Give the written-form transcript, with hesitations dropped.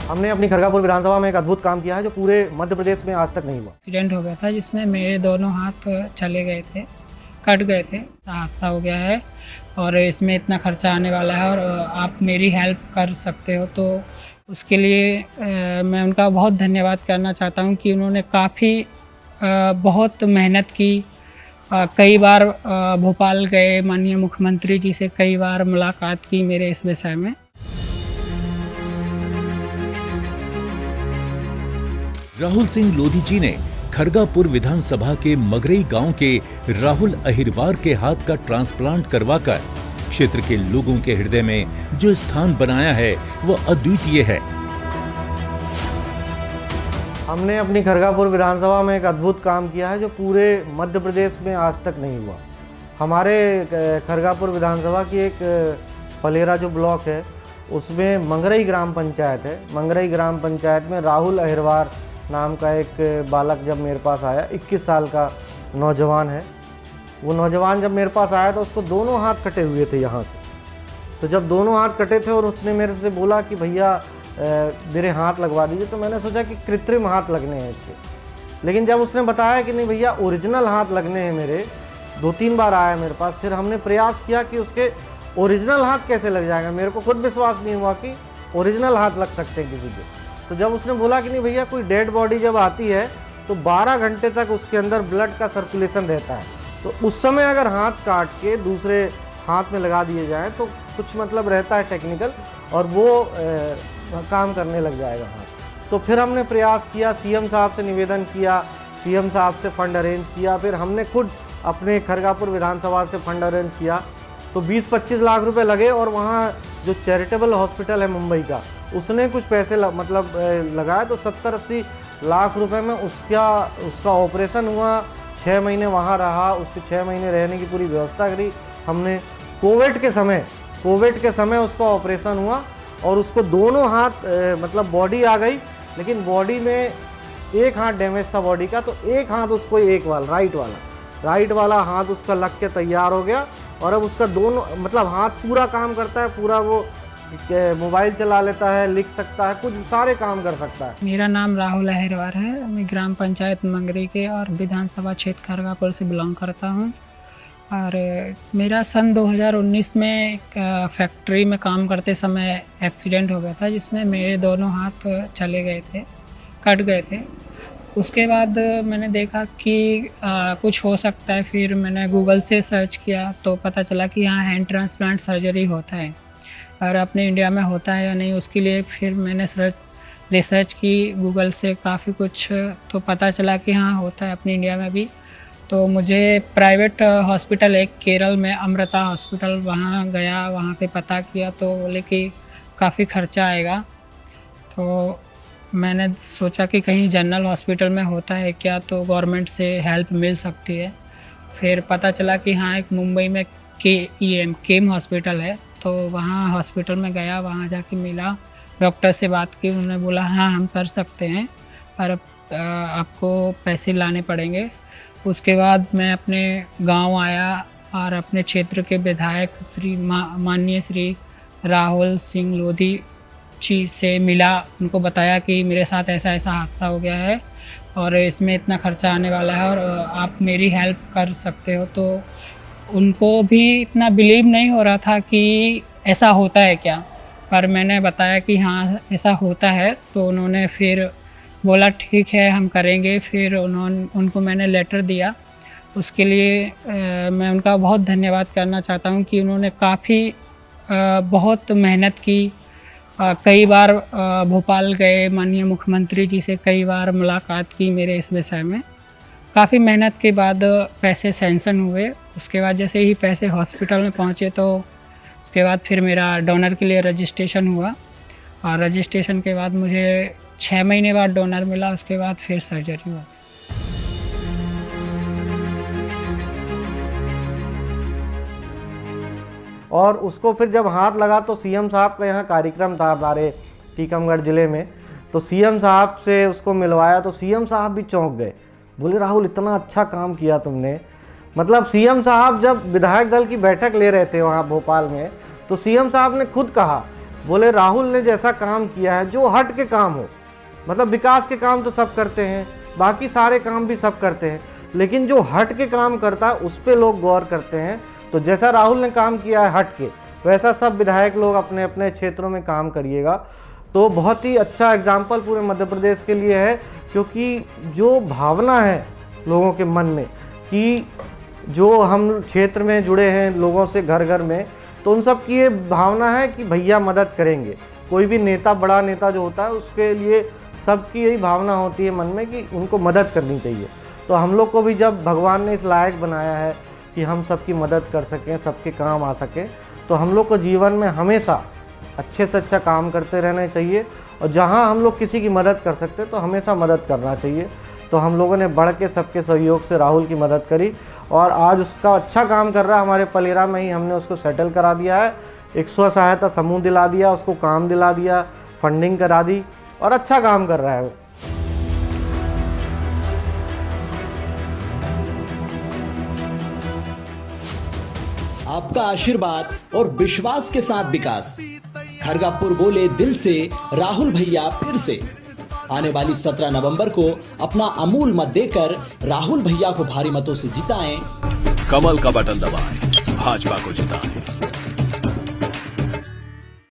हमने अपनी खरगापुर विधानसभा में एक अद्भुत काम किया है जो पूरे मध्य प्रदेश में आज तक नहीं हुआ। एक्सीडेंट हो गया था जिसमें मेरे दोनों हाथ चले गए थे, कट गए थे। हादसा हो गया है और इसमें इतना खर्चा आने वाला है और आप मेरी हेल्प कर सकते हो, तो उसके लिए मैं उनका बहुत धन्यवाद करना चाहता हूं कि उन्होंने काफ़ी बहुत मेहनत की। कई बार भोपाल गए, माननीय मुख्यमंत्री जी से कई बार मुलाकात की मेरे इस विषय में। राहुल सिंह लोधी जी ने खरगापुर विधानसभा के मगरई गांव के राहुल अहिरवार के हाथ का ट्रांसप्लांट करवाकर क्षेत्र के लोगों के हृदय में जो स्थान बनाया है वह अद्वितीय है। हमने अपनी खरगापुर विधानसभा में एक अद्भुत काम किया है जो पूरे मध्य प्रदेश में आज तक नहीं हुआ। हमारे खरगापुर विधानसभा की एक फलेरा जो ब्लॉक है उसमें मंगरई ग्राम पंचायत है। मंगरई ग्राम पंचायत में राहुल अहिरवार नाम का एक बालक जब मेरे पास आया, 21 साल का नौजवान है। वो नौजवान जब मेरे पास आया तो उसको दोनों हाथ कटे हुए थे यहाँ से। तो जब दोनों हाथ कटे थे और उसने मेरे से बोला कि भैया मेरे हाथ लगवा दीजिए, तो मैंने सोचा कि कृत्रिम हाथ लगने हैं इसके। लेकिन जब उसने बताया कि नहीं भैया ओरिजिनल हाथ लगने हैं मेरे, 2-3 बार आया मेरे पास, फिर हमने प्रयास किया कि उसके ओरिजिनल हाथ कैसे लग जाएगा। मेरे को खुद विश्वास नहीं हुआ कि ओरिजिनल हाथ लग सकते हैं किसी के। तो जब उसने बोला कि नहीं भैया कोई डेड बॉडी जब आती है तो 12 घंटे तक उसके अंदर ब्लड का सर्कुलेशन रहता है, तो उस समय अगर हाथ काट के दूसरे हाथ में लगा दिए जाएं तो कुछ मतलब रहता है टेक्निकल, और वो काम करने लग जाएगा हाथ। तो फिर हमने प्रयास किया, सीएम साहब से निवेदन किया, सीएम साहब से फंड अरेंज किया, फिर हमने खुद अपने खरगापुर विधानसभा से फंड अरेंज किया। तो 20-25 लाख रुपए लगे और वहाँ जो चैरिटेबल हॉस्पिटल है मुंबई का, उसने कुछ पैसे लगाया, तो 70-80 लाख रुपए में उसका ऑपरेशन हुआ। 6 महीने वहाँ रहा, उसके 6 महीने रहने की पूरी व्यवस्था करी हमने। कोविड के समय उसका ऑपरेशन हुआ और उसको दोनों हाथ बॉडी आ गई, लेकिन बॉडी में एक हाथ डैमेज था बॉडी का, तो एक हाथ उसको राइट वाला हाथ उसका लग के तैयार हो गया। और अब उसका दोनों हाथ पूरा काम करता है, पूरा वो मोबाइल चला लेता है, लिख सकता है, कुछ सारे काम कर सकता है। मेरा नाम राहुल अहिरवार है। मैं ग्राम पंचायत मंगरी के और विधानसभा क्षेत्र खरगापुर से बिलोंग करता हूं। और मेरा सन 2019 में एक फैक्ट्री में काम करते समय एक्सीडेंट हो गया था जिसमें मेरे दोनों हाथ चले गए थे, कट गए थे। उसके बाद मैंने देखा कि कुछ हो सकता है। फिर मैंने गूगल से सर्च किया तो पता चला कि यहाँ हैंड ट्रांसप्लांट सर्जरी होता है और अपने इंडिया में होता है या नहीं, उसके लिए फिर मैंने रिसर्च की गूगल से काफ़ी कुछ, तो पता चला कि हाँ होता है अपने इंडिया में भी। तो मुझे प्राइवेट हॉस्पिटल एक केरल में अमृता हॉस्पिटल, वहाँ गया, वहाँ पे पता किया तो बोले कि काफ़ी खर्चा आएगा। तो मैंने सोचा कि कहीं जनरल हॉस्पिटल में होता है क्या, तो गवर्नमेंट से हेल्प मिल सकती है। फिर पता चला कि हाँ एक मुंबई में केम हॉस्पिटल है, तो वहाँ हॉस्पिटल में गया, वहाँ जाके मिला, डॉक्टर से बात की। उन्होंने बोला हाँ हम कर सकते हैं पर आपको पैसे लाने पड़ेंगे। उसके बाद मैं अपने गांव आया और अपने क्षेत्र के विधायक माननीय श्री राहुल सिंह लोधी जी से मिला। उनको बताया कि मेरे साथ ऐसा हादसा हो गया है और इसमें इतना खर्चा आने वाला है और आप मेरी हेल्प कर सकते हो। तो उनको भी इतना बिलीव नहीं हो रहा था कि ऐसा होता है क्या, पर मैंने बताया कि हाँ ऐसा होता है। तो उन्होंने फिर बोला ठीक है हम करेंगे। फिर उनको मैंने लेटर दिया। उसके लिए मैं उनका बहुत धन्यवाद करना चाहता हूँ कि उन्होंने काफ़ी बहुत मेहनत की। कई बार भोपाल गए, माननीय मुख्यमंत्री जी से कई बार मुलाकात की मेरे इस विषय में। काफ़ी मेहनत के बाद पैसे सैंक्शन हुए। उसके बाद जैसे ही पैसे हॉस्पिटल में पहुँचे तो उसके बाद फिर मेरा डोनर के लिए रजिस्ट्रेशन हुआ और रजिस्ट्रेशन के बाद मुझे 6 महीने बाद डोनर मिला। उसके बाद फिर सर्जरी हुआ। और उसको फिर जब हाथ लगा तो सीएम साहब का यहाँ कार्यक्रम था हमारे टीकमगढ़ ज़िले में, तो सीएम साहब से उसको मिलवाया तो सीएम साहब भी चौंक गए, बोले राहुल इतना अच्छा काम किया तुमने। सीएम साहब जब विधायक दल की बैठक ले रहे थे वहाँ भोपाल में, तो सीएम साहब ने खुद कहा बोले राहुल ने जैसा काम किया है, जो हट के काम हो, मतलब विकास के काम तो सब करते हैं, बाकी सारे काम भी सब करते हैं, लेकिन जो हट के काम करता है उस पर लोग गौर करते हैं। तो जैसा राहुल ने काम किया है हट के, वैसा सब विधायक लोग अपने अपने क्षेत्रों में काम करिएगा। तो बहुत ही अच्छा एग्जाम्पल पूरे मध्य प्रदेश के लिए है, क्योंकि जो भावना है लोगों के मन में कि जो हम क्षेत्र में जुड़े हैं लोगों से घर घर में, तो उन सब की ये भावना है कि भैया मदद करेंगे। कोई भी नेता, बड़ा नेता जो होता है, उसके लिए सबकी यही भावना होती है मन में कि उनको मदद करनी चाहिए। तो हम लोग को भी जब भगवान ने इस लायक बनाया है कि हम सबकी मदद कर सकें, सबके काम आ सकें, तो हम लोग को जीवन में हमेशा अच्छे से अच्छा काम करते रहना चाहिए। और जहाँ हम लोग किसी की मदद कर सकते हैं तो हमेशा मदद करना चाहिए। तो हम लोगों ने बढ़ के सबके सहयोग से राहुल की मदद करी, और आज उसका अच्छा काम कर रहा है। हमारे पलेरा में ही हमने उसको सेटल करा दिया है, एक स्व सहायता समूह दिला दिया, उसको काम दिला दिया, फंडिंग करा दी, और अच्छा काम कर रहा है वो। आपका आशीर्वाद और विश्वास के साथ विकास। खरगापुर बोले दिल से राहुल भैया फिर से। आने वाली 17 नवंबर को अपना अमूल मत देकर राहुल भैया को भारी मतों से जिताएं। कमल का बटन दबाएं, भाजपा को जिताएं।